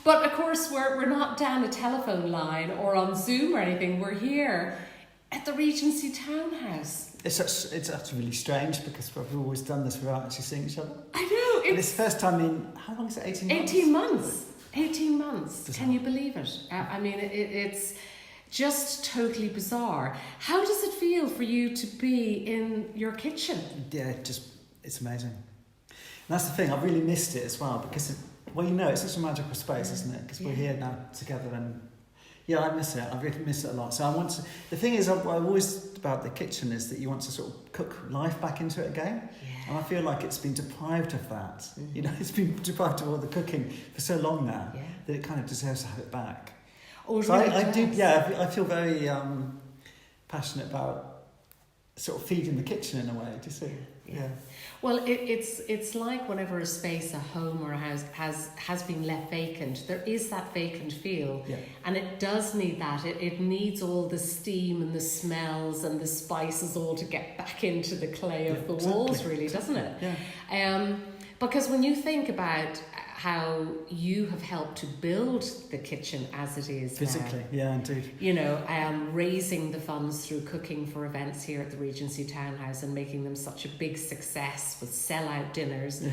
But of course, we're not down a telephone line or on Zoom or anything. We're here at the Regency Townhouse. It's actually really strange because we've always done this without actually seeing each other. I know. It's the first time in, how long is it, 18 months? 18 months. 18 months. Bizarre. Can you believe it? I mean, it's just totally bizarre. How does it feel for you to be in your kitchen? Yeah, it's amazing. And that's the thing, I've really missed it as well because, it's such a magical space, isn't it? Because we're here now together and yeah, I miss it. I really miss it a lot. So I want to, the thing is, I've always about the kitchen is that you want to sort of cook life back into it again. Yeah. And I feel like it's been deprived of that. Mm-hmm. It's been deprived of all the cooking for so long now that it kind of deserves to have it back. Oh, so really I do, yeah, I feel very passionate about sort of feeding the kitchen in a way, do you see? Yeah. Well, it's like whenever a space, a home or a house has been left vacant, there is that vacant feel. Yeah. And it does need that. It needs all the steam and the smells and the spices all to get back into the clay of the walls, really, doesn't it? Yeah. Because when you think about how you have helped to build the kitchen as it is physically, yeah, indeed. Raising the funds through cooking for events here at the Regency Townhouse and making them such a big success with sell-out dinners. Yeah.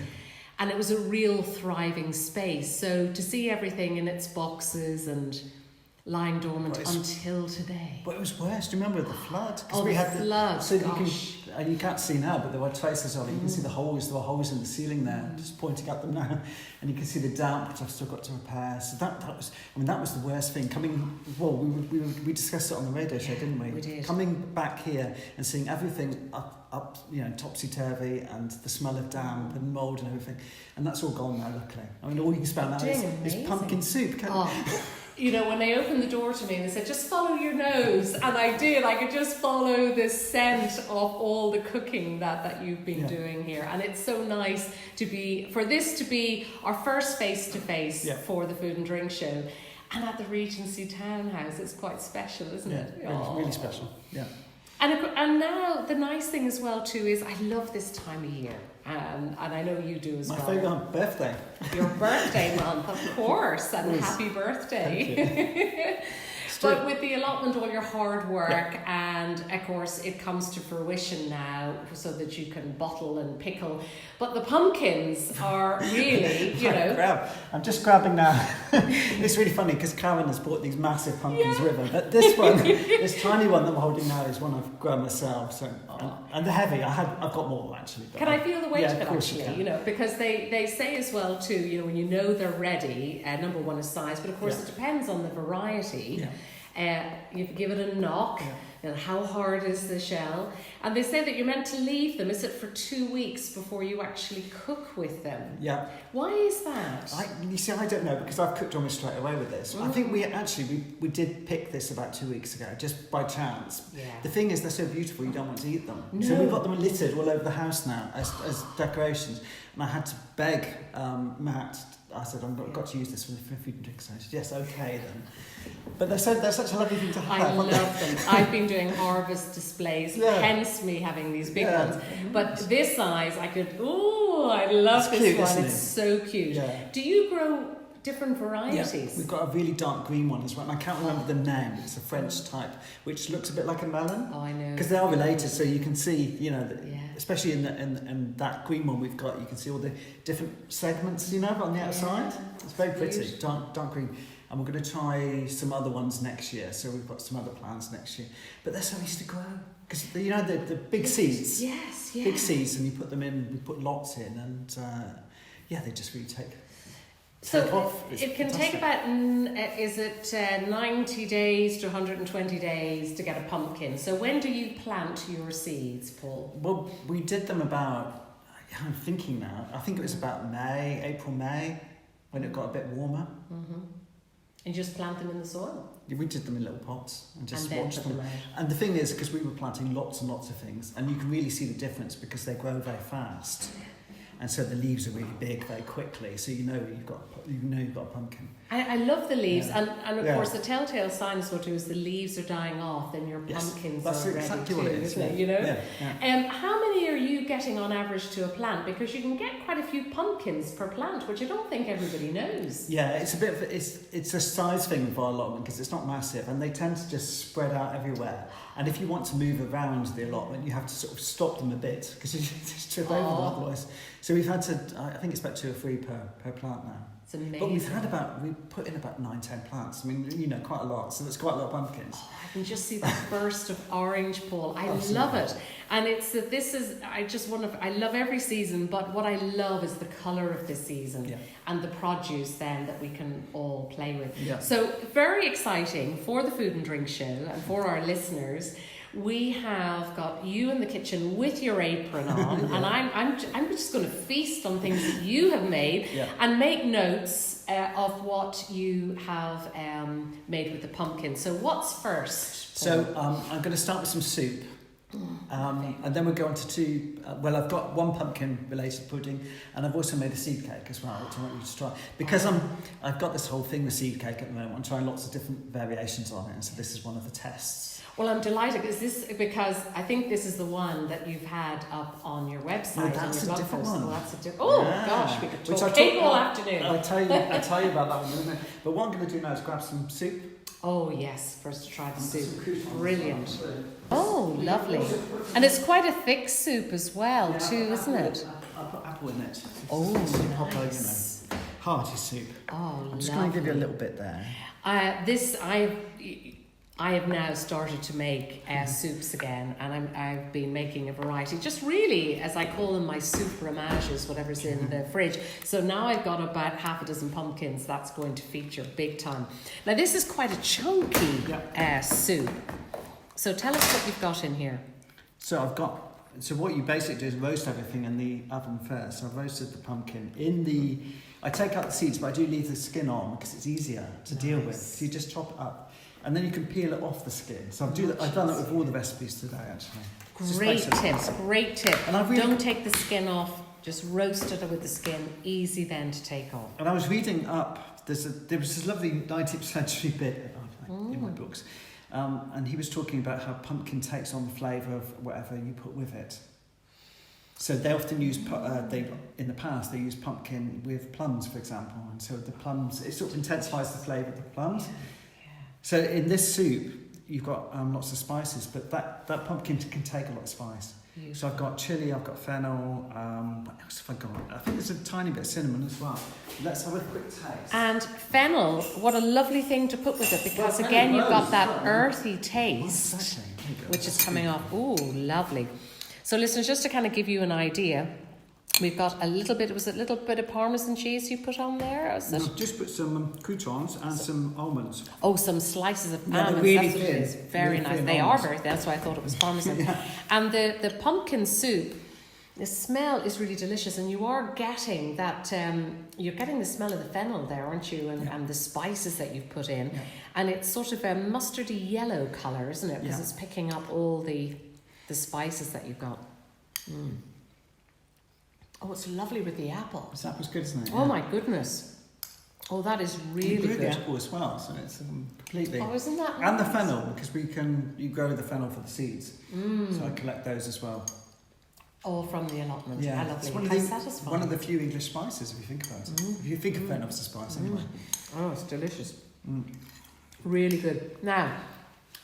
And it was a real thriving space. So to see everything in its boxes and lying dormant until today. But it was worse. Do you remember the flood? We had the flood. So you can't see now, but there were traces of it. You can see the holes. There were holes in the ceiling there. Just pointing at them now, and you can see the damp, which I've still got to repair. So that was the worst thing. We discussed it on the radio show, didn't we? We did. Coming back here and seeing everything up, topsy turvy, and the smell of damp and mould and everything, and that's all gone now. Luckily, all you can smell now is pumpkin soup. When they opened the door to me and they said, just follow your nose. And I did. I could just follow the scent of all the cooking that you've been doing here. And it's so nice for this to be our first face-to-face for the Food and Drink Show. And at the Regency Townhouse, it's quite special, isn't it? It's really special, yeah. And now the nice thing as well too is I love this time of year, and I know you do as well. My favourite birthday. Your birthday month, of course, and happy birthday. But with the allotment, all your hard work, and of course it comes to fruition now so that you can bottle and pickle. But the pumpkins are really, I'm just grabbing now. It's really funny because Karen has bought these massive pumpkins with her. But this one, this tiny one that I'm holding now is one I've grown myself. So, and they're heavy. I've got more actually. Can I feel the weight of it actually? Because they say as well too, when they're ready, number one is size, but of course it depends on the variety. Yeah. You give it a knock, and how hard is the shell? And they say that you're meant to leave them, is it for 2 weeks before you actually cook with them? Yeah. Why is that? I don't know, because I've cooked almost straight away with this. I think we did pick this about 2 weeks ago, just by chance. Yeah. The thing is, they're so beautiful, you don't want to eat them. No. So we've got them littered all over the house now as decorations. And I had to beg Matt. I said, I've got to use this for the Food and Drink. So I said, yes, okay then. But they're such a lovely thing to have. I love them. I've been doing harvest displays, hence me having these big ones. But this size, I love this cute, one. It's so cute. Yeah. Do you grow different varieties? Yeah, we've got a really dark green one as well. And I can't remember the name. It's a French type, which looks a bit like a melon. Oh, I know. Because they are related, so you can see, especially in that green one we've got, you can see all the different segments, on the outside. It's very pretty, dark green. And we're going to try some other ones next year. So we've got some other plans next year. But they're so easy to grow. Because, the big seeds. Yes. Big seeds, and you put them in, we put lots in, and they just really take off. It can take about, 90 days to 120 days to get a pumpkin. So when do you plant your seeds, Paul? Well, we did them about, I'm thinking now, I think it was about April, May, when it got a bit warmer. Mm-hmm. And you just plant them in the soil? We did them in little pots and just watched them. out. And the thing is, because we were planting lots and lots of things, and you can really see the difference because they grow very fast. And so the leaves are really big very quickly, so you've got a pumpkin. I love the leaves, Yeah. and of Yeah. course the telltale sign is what is the leaves are dying off, then your pumpkins that's are ready exactly too, what it is, isn't it? yeah. You know. Yeah. How many are you getting on average to a plant? Because you can get quite a few pumpkins per plant, which I don't think everybody knows. Yeah, it's a bit of it's a size thing for our allotment because it's not massive, and they tend to just spread out everywhere. And if you want to move around the allotment, you have to sort of stop them a bit because you just trip over them otherwise. So we've had to, I think it's about 2 or 3 per plant now. It's amazing. But we put in about 9-10 plants. I mean, you know, quite a lot. So that's quite a lot of pumpkins. Oh, I can just see that burst of orange, Paul. I love it. And it's that I love every season, but what I love is the colour of this season and the produce then that we can all play with. Yeah. So very exciting for the Food and Drink Show and for our listeners. We have got you in the kitchen with your apron on, and I'm just going to feast on things that you have made and make notes of what you have made with the pumpkin. So what's first, Paul? So I'm going to start with some soup. And then we'll go on to 2. I've got 1 pumpkin related pudding, and I've also made a seed cake as well, which I want you to try. Because I've got this whole thing with seed cake at the moment. I'm trying lots of different variations on it, and so this is one of the tests. Well, I'm delighted because I think this is the one that you've had up on your website. No, that's on your a different one. Oh, that's a different. Oh gosh, we could Which talk cake all afternoon. I'll tell you about that one in a minute. But what I'm going to do now is grab some soup. Oh yes, first to try the soup. Brilliant. Oh, lovely. And it's quite a thick soup as well, too, isn't it? I'll put apple in it. Oh, Proper, nice. Hearty soup. Oh, I'm just going to give you a little bit there. I have now started to make soups again, and I've been making a variety, just really, as I call them, my soup fromages, whatever's in the fridge. So now I've got about half a dozen pumpkins that's going to feature big time. Now this is quite a chunky soup. So tell us what you've got in here. So what you basically do is roast everything in the oven first. So I've roasted the pumpkin I take out the seeds, but I do leave the skin on because it's easier to deal with. So you just chop it up. And then you can peel it off the skin. So I've done that with all the recipes today, actually. Great tip. And don't take the skin off. Just roast it with the skin. Easy then to take off. And I was reading up. There was this lovely 19th century bit in my books, and he was talking about how pumpkin takes on the flavour of whatever you put with it. So they often use in the past they used pumpkin with plums, for example, and so the plums it sort of intensifies the flavour of the plums. So in this soup, you've got lots of spices, but that pumpkin can take a lot of spice. So I've got chilli, I've got fennel, what else have I got? I think there's a tiny bit of cinnamon as well. Let's have a quick taste. And fennel, what a lovely thing to put with it, because again you've got that earthy taste, which is coming off. Ooh, lovely. So listeners, just to kind of give you an idea, we've got a little bit of Parmesan cheese you put on there? Just put some croutons and some almonds. Oh, some slices of Yeah, almonds. really that's what it is. Very nice. They are very thin. That's why I thought it was Parmesan. And the pumpkin soup, the smell is really delicious, and you are getting that, you're getting the smell of the fennel there, aren't you? And the spices that you've put in. Yeah. And it's sort of a mustardy yellow colour, isn't it? Because it's picking up all the spices that you've got. Mm. Oh, it's lovely with the apple. This apple's good, isn't it? Oh my goodness. Oh, that is really good. The apple as well, so it's completely. Oh, isn't that nice? And the nice? fennel, because you grow the fennel for the seeds. So I collect those as well. All from the allotment. Yeah, lovely. It's satisfying. One of the few English spices, if you think about it. If you think of fennel as a spice, anyway. Oh, it's delicious. Really good. Now,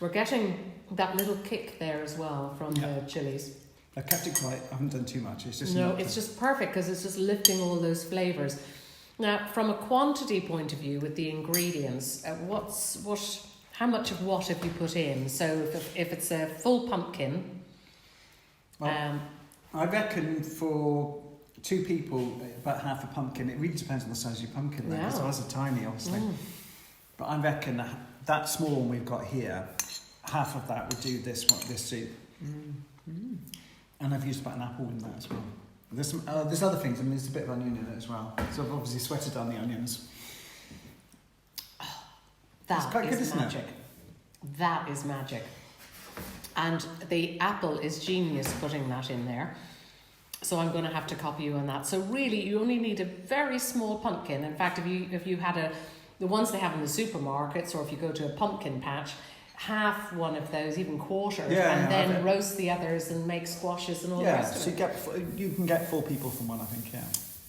we're getting that little kick there as well from the chilies. I kept it quite. I haven't done too much. It's just it's just perfect because it's just lifting all those flavours. Now, from a quantity point of view, with the ingredients, how much of what have you put in? So, if it's a full pumpkin, I reckon for 2 people, about half a pumpkin. It really depends on the size of your pumpkin. Though, because ours are tiny, obviously. But I reckon that small one we've got here, half of that would do this soup. And I've used about an apple in that as well. There's other things. I mean, there's a bit of onion in it as well. So I've obviously sweated down the onions. That's quite good, isn't magic. That is magic. And the apple is genius putting that in there. So I'm going to have to copy you on that. So really, you only need a very small pumpkin. In fact, if you had the ones they have in the supermarkets, or if you go to a pumpkin patch, half one of those, even quarter, and then roast the others and make squashes and all the rest of it. You can get 4 people from one, I think,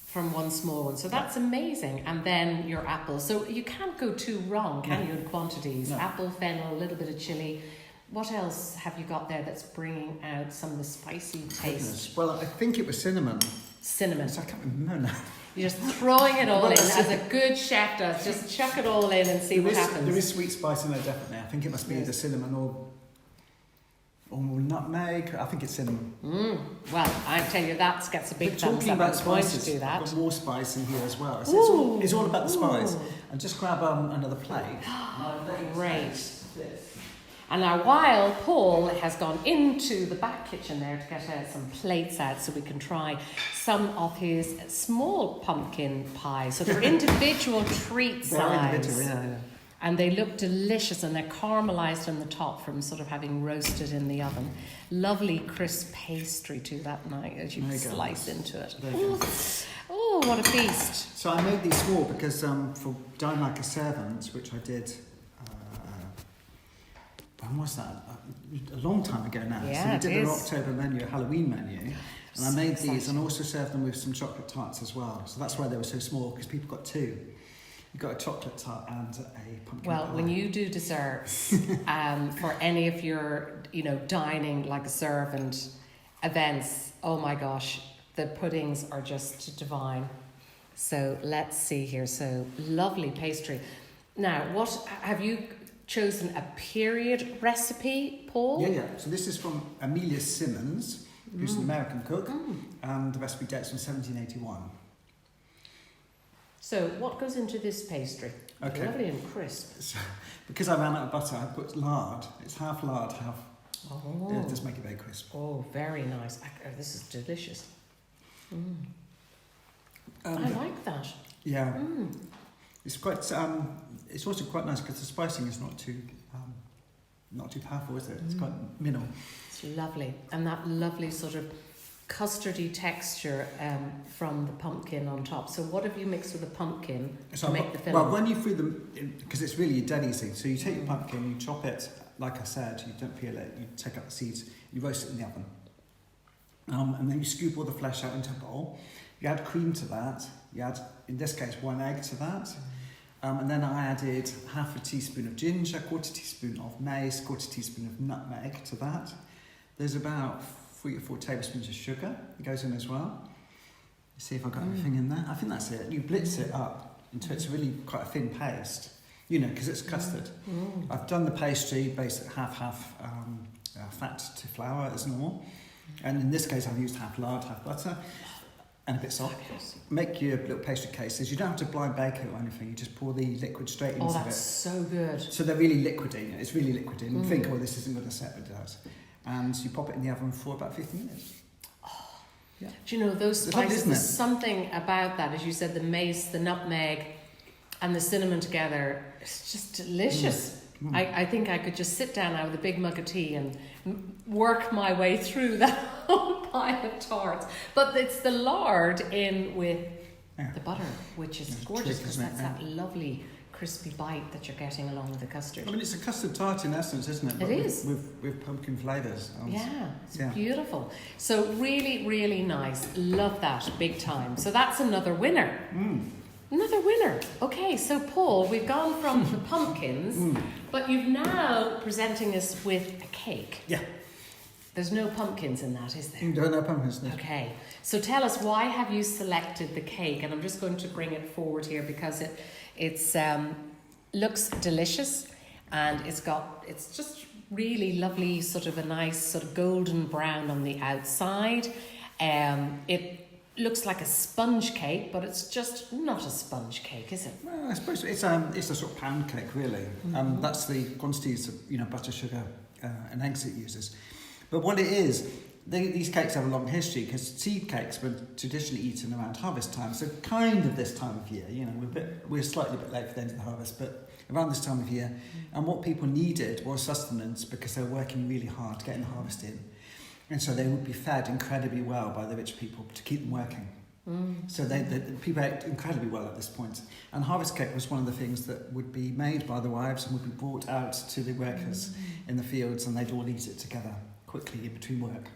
From one small one. So that's amazing. And then your apples. So you can't go too wrong, can you, in quantities? No. Apple, fennel, a little bit of chilli. What else have you got there that's bringing out some of the spicy taste? Well, I think it was cinnamon. Cinnamon. So I can't remember now. You're just throwing it all in, as a good chef does. Just chuck it all in and see what happens. There is sweet spice in there, definitely. I think it must be either cinnamon or nutmeg. I think it's cinnamon. Well, I tell you, that gets a big thumbs up. Talking about spices, to do that. I've got more spice in here as well. It's all about the spice. And just grab another plate. Great. And now, while Paul has gone into the back kitchen there to get some plates out so we can try some of his small pumpkin pies. So they're individual treat size. Yeah. And they look delicious, and they're caramelised on the top from sort of having roasted in the oven. Lovely crisp pastry too that night as you slice into it. Oh, what a feast. So I made these small because for Dine Like a Servant, which I did... when was that? A long time ago now. Yeah, so we did an October menu, a Halloween menu. And I made these and also served them with some chocolate tarts as well. So that's why they were so small, because people got 2. You got a chocolate tart and a pumpkin pie. When you do desserts for any of your, dining like a servant events, oh my gosh, the puddings are just divine. So let's see here. So lovely pastry. Now, what have you chosen a period recipe, Paul? Yeah. So this is from Amelia Simmons, who's an American cook, and the recipe dates from 1781. So what goes into this pastry? Okay. Lovely and crisp. So, because I ran out of butter, I put lard. It's half lard, half... it does make it very crisp. Oh, very nice. This is delicious. I like that. Yeah. It's quite... it's also quite nice because the spicing is not too powerful, is it? It's quite minimal. It's lovely. And that lovely sort of custardy texture from the pumpkin on top. So what have you mixed with the pumpkin to make the filling? Well, when you threw them, because it's really dead easy, so you take your pumpkin, you chop it, like I said, you don't peel it, you take out the seeds, you roast it in the oven. And then you scoop all the flesh out into a bowl. You add cream to that. You add, in this case, 1 egg to that. And then I added half a teaspoon of ginger, 1/4 teaspoon of mace, 1/4 teaspoon of nutmeg to that. There's about 3 or 4 tablespoons of sugar that goes in as well. See if I've got everything in there. I think that's it. You blitz it up until it's really quite a thin paste, because it's custard. I've done the pastry based at half fat to flour as normal. And in this case, I've used half lard, half butter, and a bit salt. Make your little pastry cases. You don't have to blind bake it or anything. You just pour the liquid straight into it. Oh, that's so good. So they're really liquidy. It's really liquidy. And you think, this isn't going to set, but it does. And you pop it in the oven for about 15 minutes. Yeah. Do you know, those spices, there's something about that, as you said, the mace, the nutmeg, and the cinnamon together. It's just delicious. I think I could just sit down now with a big mug of tea and work my way through that whole pile of tarts. But it's the lard in with the butter, which is gorgeous because that's that lovely crispy bite that you're getting along with the custard. I mean, it's a custard tart in essence, isn't it? It is. With pumpkin flavours. It's beautiful. So really, really nice. Love that big time. So that's another winner. Another winner. Okay, so Paul, we've gone from the pumpkins, but you've now presenting us with a cake. Yeah. There's no pumpkins in that, is there? No pumpkins. No. Okay, so tell us, why have you selected the cake? And I'm just going to bring it forward here because it's looks delicious, and it's just really lovely, sort of a nice sort of golden brown on the outside. It looks like a sponge cake, but it's just not a sponge cake, is it? Well, I suppose it's a sort of pound cake, really. That's the quantities of butter, sugar, and eggs it uses. But what it is, these cakes have a long history because seed cakes were traditionally eaten around harvest time. So kind of this time of year, we're slightly a bit late for the end of the harvest, but around this time of year. And what people needed was sustenance because they were working really hard to get the harvest in. And so they would be fed incredibly well by the rich people to keep them working. So the people ate incredibly well at this point. And harvest cake was one of the things that would be made by the wives and would be brought out to the workers in the fields, and they'd all eat it together quickly in between work.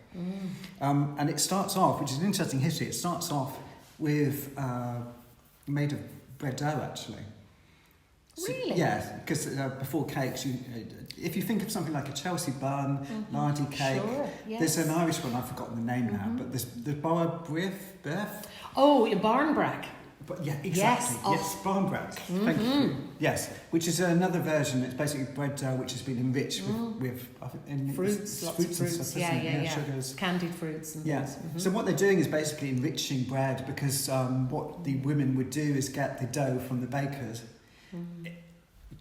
And it starts off, which is an interesting history, it starts off with made of bread dough, actually. So, Really? yeah, because before cakes, if you think of something like a Chelsea bun, lardy cake, Sure, yes. there's an Irish one, I've forgotten the name now, but there's bar breath. Oh, a barnbrack. But yeah, exactly. Yes, barnbrack. Thank you. Yes, which is another version. It's basically bread dough which has been enriched with I think, Fruits, lots of and fruits. stuff, Yeah, isn't it? yeah. Sugars. Candied fruits and things. So what they're doing is basically enriching bread, because what the women would do is get the dough from the bakers,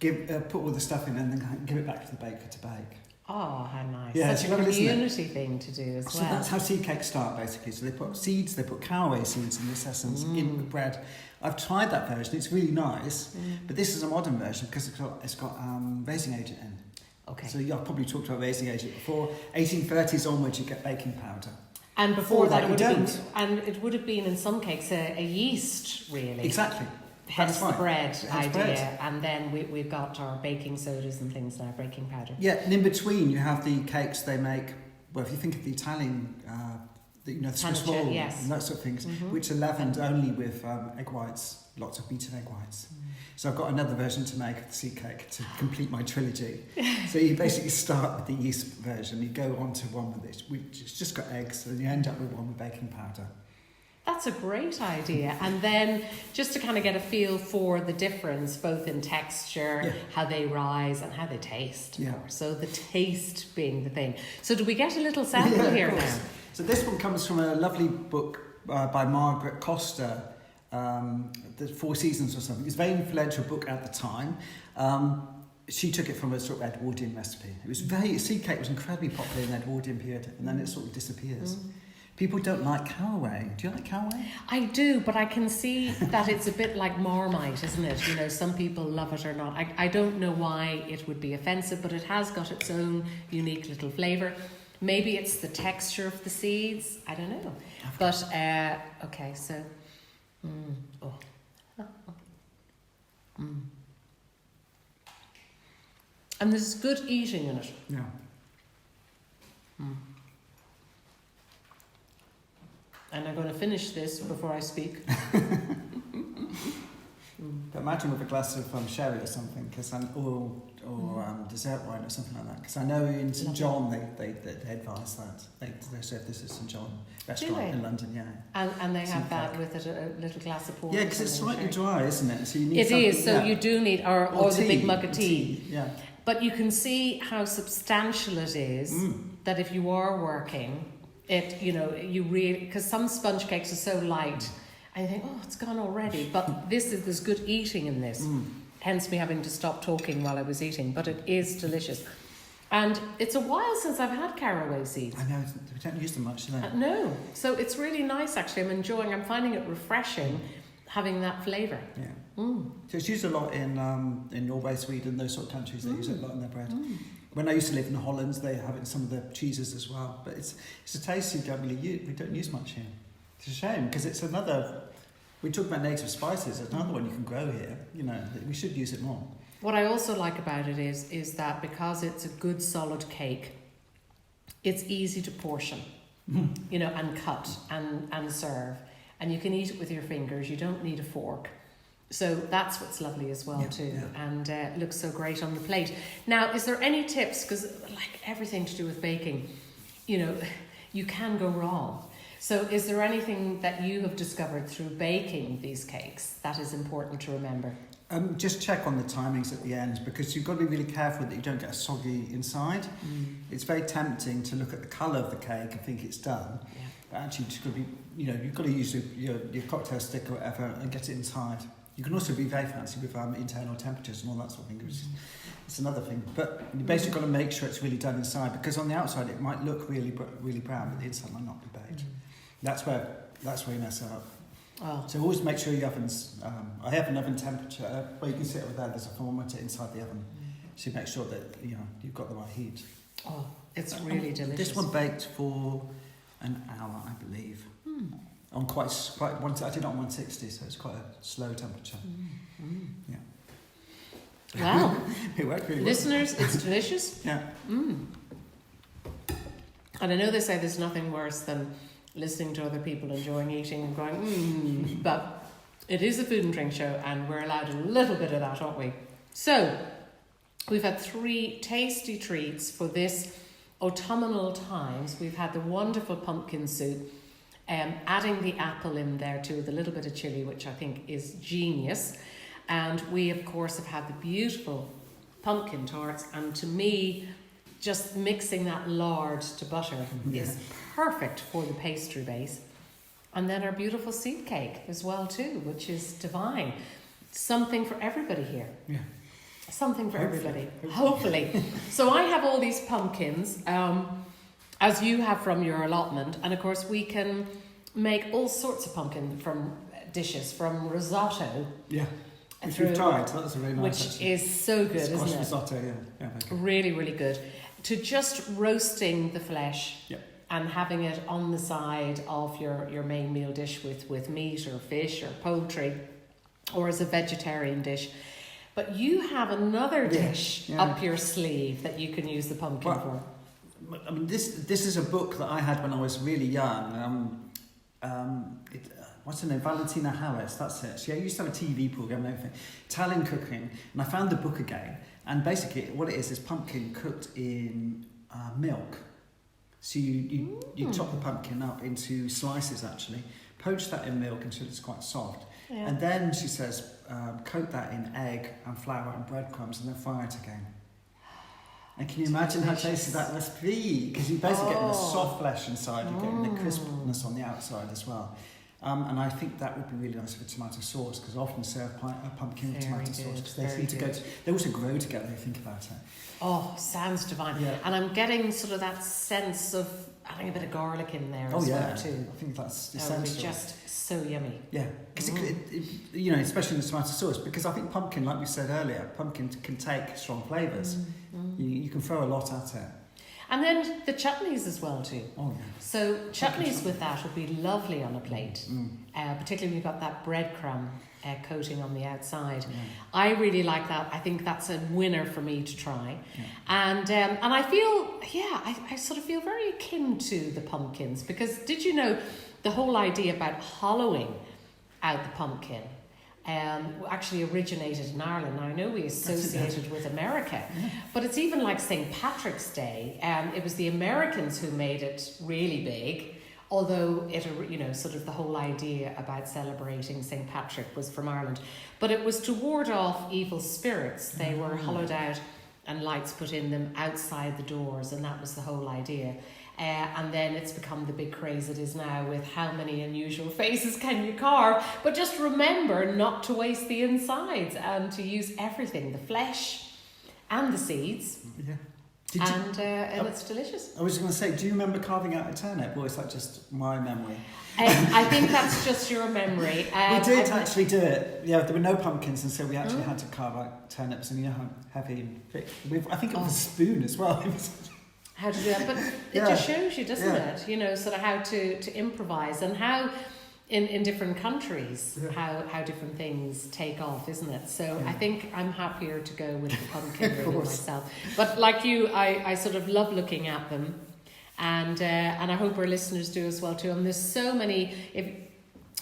put all the stuff in, and then give it back to the baker to bake. Oh, how nice. Yeah, Such it's a lovely, isn't it? community thing to do as well. So that's how seed cakes start, basically. So they put seeds, they put caraway seeds in this essence in the bread. I've tried that version, it's really nice, but this is a modern version because it's got raising agent in. Okay. So I've probably talked about raising agent before. 1830s onwards, you get baking powder. And before that, you it would have been in some cakes a yeast, really. Exactly. Hence That's right. the bread Hence idea, bread. and then we've got our baking sodas and things now, baking powder. Yeah, and in between you have the cakes they make. Well, if you think of the Italian, the Swiss Panettone, roll yes. and that sort of things, which are leavened only with egg whites, lots of beaten egg whites. So I've got another version to make of the seed cake to complete my trilogy. So you basically start with the yeast version, you go on to one with this, which has just got eggs, and you end up with one with baking powder. That's a great idea. And then just to kind of get a feel for the difference, both in texture, how they rise and how they taste. Yeah. So the taste being the thing. So do we get a little sample here now? So this one comes from a lovely book by Margaret Coster, The Four Seasons or something. It's a very influential book at the time. She took it from a sort of Edwardian recipe. It was seed cake was incredibly popular in the Edwardian period, and then it sort of disappears. People don't like caraway. Do you like caraway? I do, but I can see that it's a bit like Marmite, isn't it? You know, some people love it or not. I don't know why it would be offensive, but it has got its own unique little flavour. Maybe it's the texture of the seeds. I don't know. But, okay, so... And there's good eating in it. Yeah. And I'm going to finish this before I speak. But imagine with a glass of sherry or something, or dessert wine or something like that. Because I know in St John they advise that. They serve this at St John restaurant in London, yeah. And they have that with it, a little glass of port. Yeah, because it's slightly dry, isn't it? So you need it something, is, so you do need, or the big mug of tea. Yeah. But you can see how substantial it is that if you are working, you really, because some sponge cakes are so light, and you think, oh, it's gone already. But there's good eating in this. Hence me having to stop talking while I was eating. But it is delicious. And it's a while since I've had caraway seeds. I know, we don't use them much, do they? No. So it's really nice, actually. I'm finding it refreshing, having that flavour. Yeah. So it's used a lot in Norway, Sweden, those sort of countries. They use it a lot in their bread. When I used to live in the Hollands, they have it in some of the cheeses as well. But it's a taste we don't use much here. It's a shame, because it's another... We talk about native spices. There's another one you can grow here. We should use it more. What I also like about it is that because it's a good solid cake, it's easy to portion, and cut and serve. And you can eat it with your fingers. You don't need a fork. So that's what's lovely as well too. Yeah. And it looks so great on the plate. Now, is there any tips? Because like everything to do with baking, you can go wrong. So is there anything that you have discovered through baking these cakes that is important to remember? Just check on the timings at the end, because you've got to be really careful that you don't get soggy inside. It's very tempting to look at the colour of the cake and think it's done. Yeah. But actually, you've got to be, you've got to use your cocktail stick or whatever and get it inside. You can also be very fancy with internal temperatures and all that sort of thing. It's another thing. But you basically got to make sure it's really done inside, because on the outside it might look really brown, but the inside might not be baked. That's where you mess it up. Oh. So always make sure your oven's... I have an oven temperature where you can sit over there. There's a thermometer inside the oven. So you make sure that you've got the right heat. Oh, it's really delicious. This one baked for an hour, I believe. on quite. I did it on 160, so it's quite a slow temperature. Yeah. Wow. It worked really well. Listeners, it's delicious. Yeah. And I know they say there's nothing worse than listening to other people enjoying eating and going, but it is a food and drink show, and we're allowed a little bit of that, aren't we? So, we've had 3 tasty treats for this autumnal times. We've had the wonderful pumpkin soup, adding the apple in there too, with a little bit of chilli, which I think is genius. And we, of course, have had the beautiful pumpkin tarts, and to me, just mixing that lard to butter is perfect for the pastry base. And then our beautiful seed cake as well too, which is divine. Something for everybody here. Yeah. Something for everybody. Hopefully. So I have all these pumpkins, as you have from your allotment, and of course we can make all sorts of pumpkin from dishes, from risotto. Yeah. Which we've tried, so that's a really nice. Which actually. is so good, Squash isn't it? risotto, yeah. Really, really good. To just roasting the flesh. Yeah. And having it on the side of your main meal dish with meat or fish or poultry, or as a vegetarian dish. But you have another dish up your sleeve that you can use the pumpkin for. I mean, this is a book that I had when I was really young. What's her name? Valentina Harris, that's it. She used to have a TV program and everything. Italian cooking. And I found the book again. And basically what it is pumpkin cooked in milk. So you chop the pumpkin up into slices, actually. Poach that in milk until it's quite soft. Yeah. And then, she says, coat that in egg and flour and breadcrumbs and then fry it again. And can you imagine how tasty that must be? Because you're basically getting the soft flesh inside, you're getting the crispness on the outside as well. And I think that would be really nice with tomato sauce, because I often serve pumpkin with tomato sauce, because they seem to go. They also grow together. If you think about it. Oh, sounds divine. Yeah. And I'm getting sort of that sense of adding a bit of garlic in there as well too. I think that's essential. It would be just so yummy. Yeah, because you know, especially in the tomato sauce, because I think pumpkin, like we said earlier, pumpkin can take strong flavours. You can throw a lot at it. And then the chutneys as well too. Oh yeah. So chutneys with that would be lovely on a plate, particularly when you've got that breadcrumb coating on the outside. Yeah. I really like that. I think that's a winner for me to try. Yeah. And I feel, I sort of feel very akin to the pumpkins, because did you know the whole idea about hollowing out the pumpkin actually originated in Ireland. Now I know we associate it with America, but it's even like St. Patrick's Day. It was the Americans who made it really big, although it, sort of the whole idea about celebrating St. Patrick was from Ireland. But it was to ward off evil spirits. They were hollowed out and lights put in them outside the doors, and that was the whole idea. And then it's become the big craze it is now, with how many unusual faces can you carve. But just remember not to waste the insides and to use everything, the flesh and the seeds. Yeah. And it's delicious. I was going to say, do you remember carving out a turnip, or is that just my memory? I think that's just your memory. We did actually do it. Yeah, there were no pumpkins, and so we actually had to carve out turnips, and you know how heavy and thick. I think it was a spoon as well. How to do that, but it just shows you, doesn't it? Sort of how to improvise, and how in different countries how different things take off, isn't it? So I think I'm happier to go with the pumpkin really myself. But like you, I sort of love looking at them, and I hope our listeners do as well too. And there's so many. If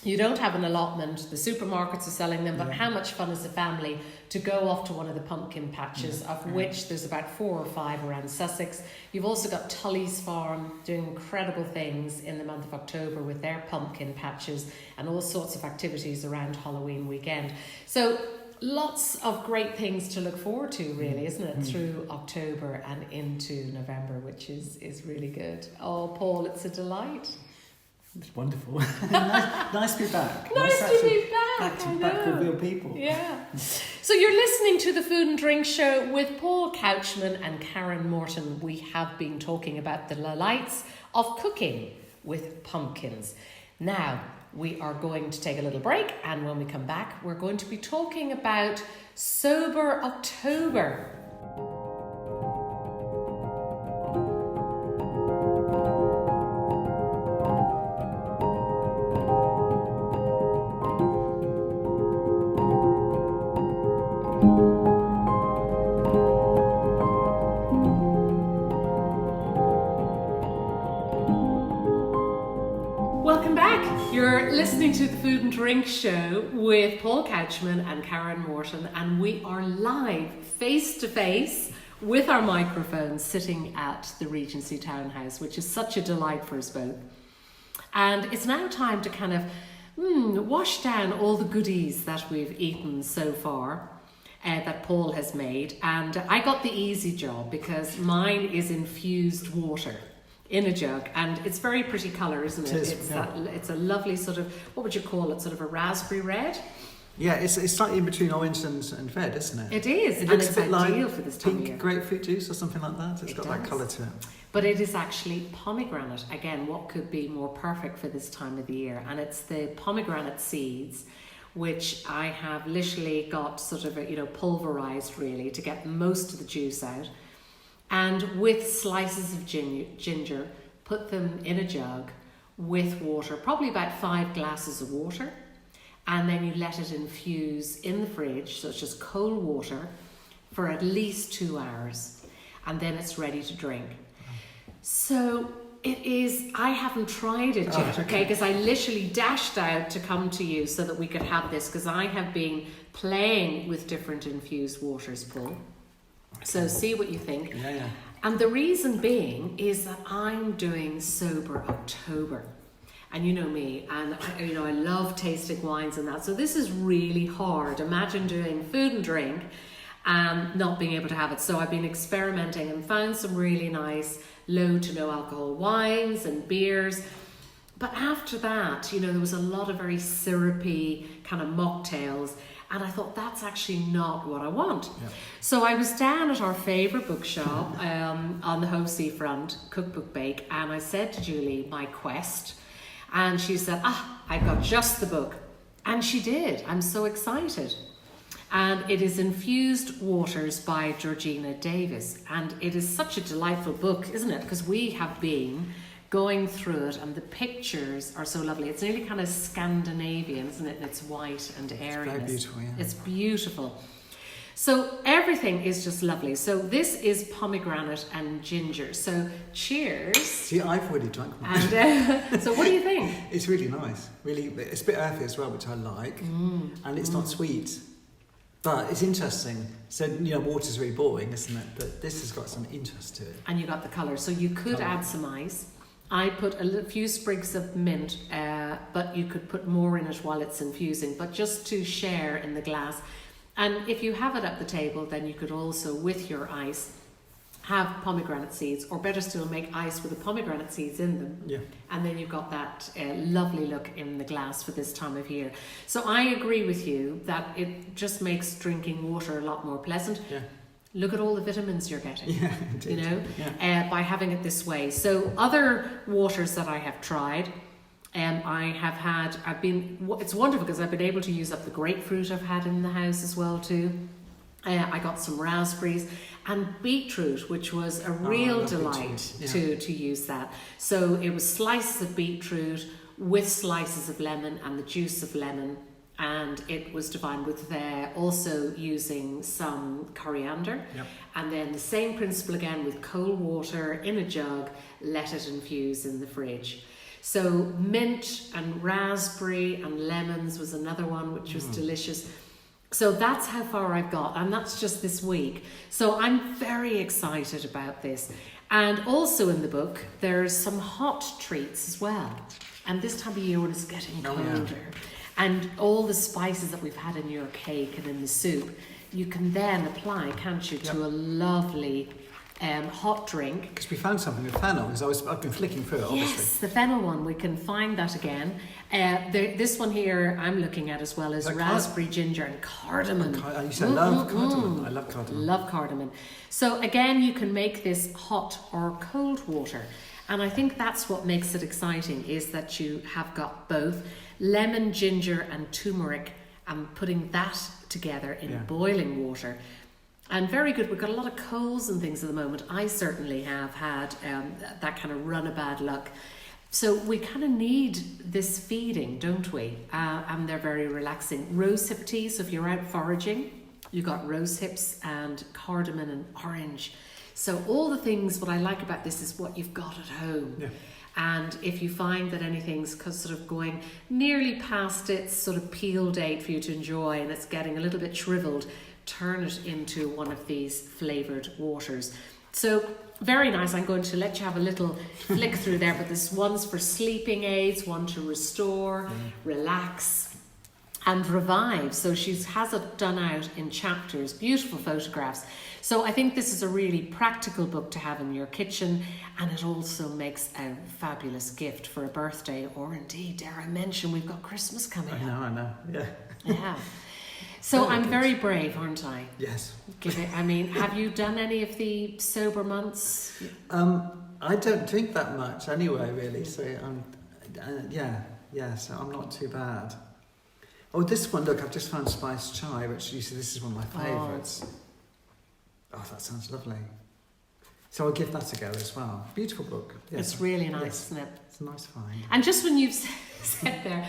you don't have an allotment, the supermarkets are selling them, but how much fun is a family to go off to one of the pumpkin patches, of which there's about 4 or 5 around Sussex. You've also got Tully's Farm doing incredible things in the month of October with their pumpkin patches, and all sorts of activities around Halloween weekend. So lots of great things to look forward to, really, isn't it? Through October and into November, which is really good. Oh, Paul, it's a delight. It's wonderful. nice to be back. Nice to be back. Back with real people. Yeah. So you're listening to the Food and Drink Show with Paul Couchman and Karen Morton. We have been talking about the delights of cooking with pumpkins. Now, we are going to take a little break, and when we come back, we're going to be talking about Sober October. to the Food and Drink Show with Paul Couchman and Karen Morton, and we are live face to face with our microphones sitting at the Regency Townhouse, which is such a delight for us both. And it's now time to kind of wash down all the goodies that we've eaten so far. That Paul has made, and I got the easy job because mine is infused water in a jug, and it's very pretty colour, isn't it? It's a lovely sort of, what would you call it, sort of a raspberry red? Yeah, it's slightly in between orange and red, isn't it? It is, it and looks it's a bit ideal like for this time of year. Pink grapefruit juice or something like that. It's got does. that colour to it. But it is actually pomegranate. Again, what could be more perfect for this time of the year? And it's the pomegranate seeds, which I have literally got sort of, pulverized really to get most of the juice out. And with slices of ginger, put them in a jug with water, probably about 5 glasses of water. And then you let it infuse in the fridge, so it's just cold water, for at least 2 hours. And then it's ready to drink. So it is, I haven't tried it yet, okay, because I literally dashed out to come to you so that we could have this, because I have been playing with different infused waters, Paul. So see what you think. Yeah. And the reason being is that I'm doing Sober October. And you know me, and I love tasting wines and that. So this is really hard. Imagine doing food and drink and not being able to have it. So I've been experimenting and found some really nice low to no alcohol wines and beers. But after that, there was a lot of very syrupy kind of mocktails. And I thought, that's actually not what I want. Yeah. So I was down at our favourite bookshop on the Hove Seafront, Cookbook Bake, and I said to Julie, my quest, and she said, I've got just the book. And she did. I'm so excited. And it is Infused Waters by Georgina Davis. And it is such a delightful book, isn't it? Because we have been going through it and the pictures are so lovely. It's nearly kind of Scandinavian, isn't it? And it's white and airiness. It's very beautiful, yeah. It's beautiful. So everything is just lovely. So this is pomegranate and ginger. So cheers. See, I've already drunk mine. And so what do you think? It's really nice. Really, it's a bit earthy as well, which I like. And it's not sweet. But it's interesting. So, water's really boring, isn't it? But this has got some interest to it. And you got the colour. So you could add some ice. I put a few sprigs of mint, but you could put more in it while it's infusing, but just to share in the glass. And if you have it at the table, then you could also, with your ice, have pomegranate seeds, or better still, make ice with the pomegranate seeds in them. Yeah. And then you've got that lovely look in the glass for this time of year. So I agree with you that it just makes drinking water a lot more pleasant. Yeah. Look at all the vitamins you're getting, yeah, indeed. By having it this way. So other waters that I have tried, it's wonderful because I've been able to use up the grapefruit I've had in the house as well too. I got some raspberries and beetroot, which was a real delight to use that. So it was slices of beetroot with slices of lemon and the juice of lemon. And it was divine with also using some coriander. Yep. And then the same principle again with cold water in a jug, let it infuse in the fridge. So mint and raspberry and lemons was another one, which was delicious. So that's how far I've got, and that's just this week. So I'm very excited about this. And also in the book, there's some hot treats as well. And this time of year when it's getting colder, and all the spices that we've had in your cake and in the soup, you can then apply, can't you, to a lovely hot drink. Because we found something with fennel, because I've been flicking through it, obviously. Yes, the fennel one, we can find that again. This one here I'm looking at as well is raspberry, ginger and cardamom. You said love cardamom. I love cardamom. Love cardamom. So again, you can make this hot or cold water. And I think that's what makes it exciting, is that you have got both lemon, ginger and turmeric, and putting that together in boiling water. And very good. We've got a lot of colds and things at the moment. I certainly have had that kind of run of bad luck. So we kind of need this feeding, don't we? And they're very relaxing. Rosehip tea, so if you're out foraging, you've got rose hips and cardamom and orange. So all the things, what I like about this is what you've got at home. Yeah. And if you find that anything's sort of going nearly past its sort of peel date for you to enjoy and it's getting a little bit shriveled, turn it into one of these flavoured waters. So very nice. I'm going to let you have a little flick through there, but this one's for sleeping aids, one to restore, relax and revive. So she has it done out in chapters, beautiful photographs. So I think this is a really practical book to have in your kitchen, and it also makes a fabulous gift for a birthday, or indeed, dare I mention, we've got Christmas coming up. I know, yeah. Yeah. So I'm very brave, aren't I? Yes. Have you done any of the sober months? I don't drink that much anyway, really. So so I'm not too bad. Oh, this one, look, I've just found spiced chai, which you see, this is one of my favourites. Oh, that sounds lovely. So I'll give that a go as well. Beautiful book. Yes. It's really nice, isn't it? It's a nice find. And just when you've said there,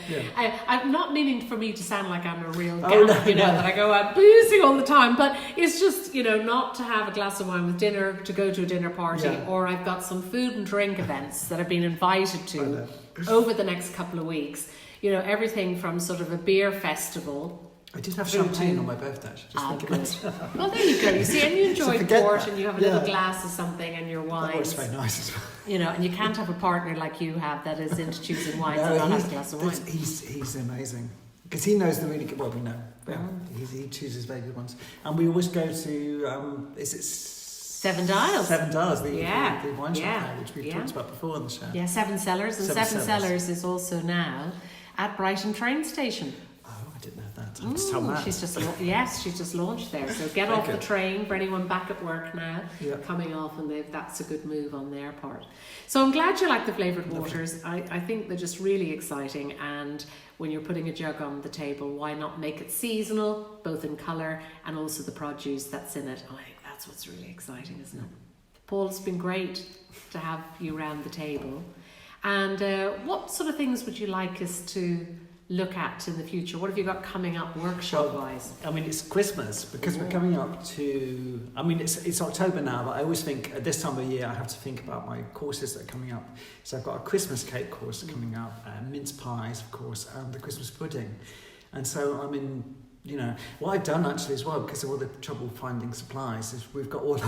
I'm not meaning for me to sound like I'm a real Oh, gal, no, that I go out boozing all the time, but it's just, not to have a glass of wine with dinner, to go to a dinner party, or I've got some food and drink events that I've been invited to over the next couple of weeks. Everything from sort of a beer festival. I did have champagne on my birthday, actually. Good. Well, there you go. You see, and you enjoy port, and you have a little glass of something, and your wine. That was very nice as well. And you can't have a partner like you have that is into choosing wines and not have a glass of wine. He's amazing because he knows the really good. Well, we know. Yeah, he chooses very good ones, and we always go to. Is it Seven Dials? Seven Dials, the wine shop there, which we've talked about before on the show. Yeah, Seven Cellars, and Seven Cellars is also now at Brighton train station. I didn't know that. Just tell Matt. She's just launched there. So get off the train for anyone back at work now, coming off, and that's a good move on their part. So I'm glad you like the flavoured waters. I think they're just really exciting, and when you're putting a jug on the table, why not make it seasonal, both in colour and also the produce that's in it. I think that's what's really exciting, isn't it? Paul, it's been great to have you around the table. And what sort of things would you like us to look at in the future? What have you got coming up workshop-wise? It's Christmas, because we're coming up to... it's October now, but I always think at this time of year I have to think about my courses that are coming up. So I've got a Christmas cake course coming up, mince pies, of course, and the Christmas pudding. And so I'm in... what I've done actually as well, because of all the trouble finding supplies, is we've got all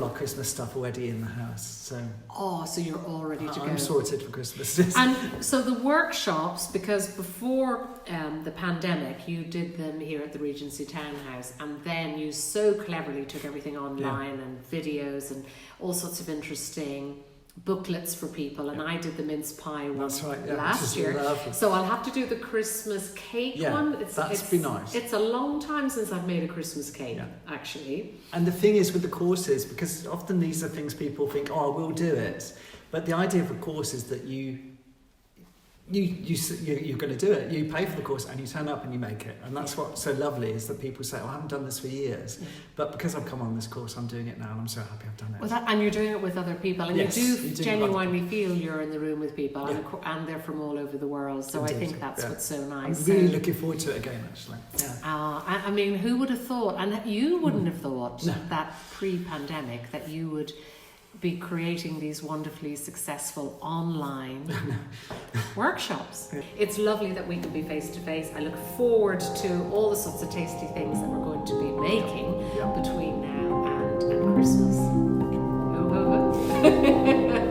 our Christmas stuff already in the house. So you're all ready to go. I'm sorted for Christmas. And so the workshops, because before the pandemic, you did them here at the Regency Townhouse, and then you so cleverly took everything online and videos and all sorts of interesting booklets for people, and I did the mince pie one last year. Lovely. So I'll have to do the Christmas cake one. That'd be nice. It's a long time since I've made a Christmas cake, actually. And the thing is with the courses, because often these are things people think, I will do it. But the idea of a course is that you're going to do it. You pay for the course and you turn up and you make it. And that's what's so lovely, is that people say, I haven't done this for years. Yeah. But because I've come on this course, I'm doing it now, and I'm so happy I've done it. And you're doing it with other people. And you do genuinely feel you're in the room with people, and they're from all over the world. So I think that's what's so nice. I'm really looking forward to it again, actually. Yeah. Who would have thought, and you wouldn't have thought that pre-pandemic that you would be creating these wonderfully successful online workshops. It's lovely that we can be face to face. I look forward to all the sorts of tasty things that we're going to be making between now and Christmas. Ho, ho, ho.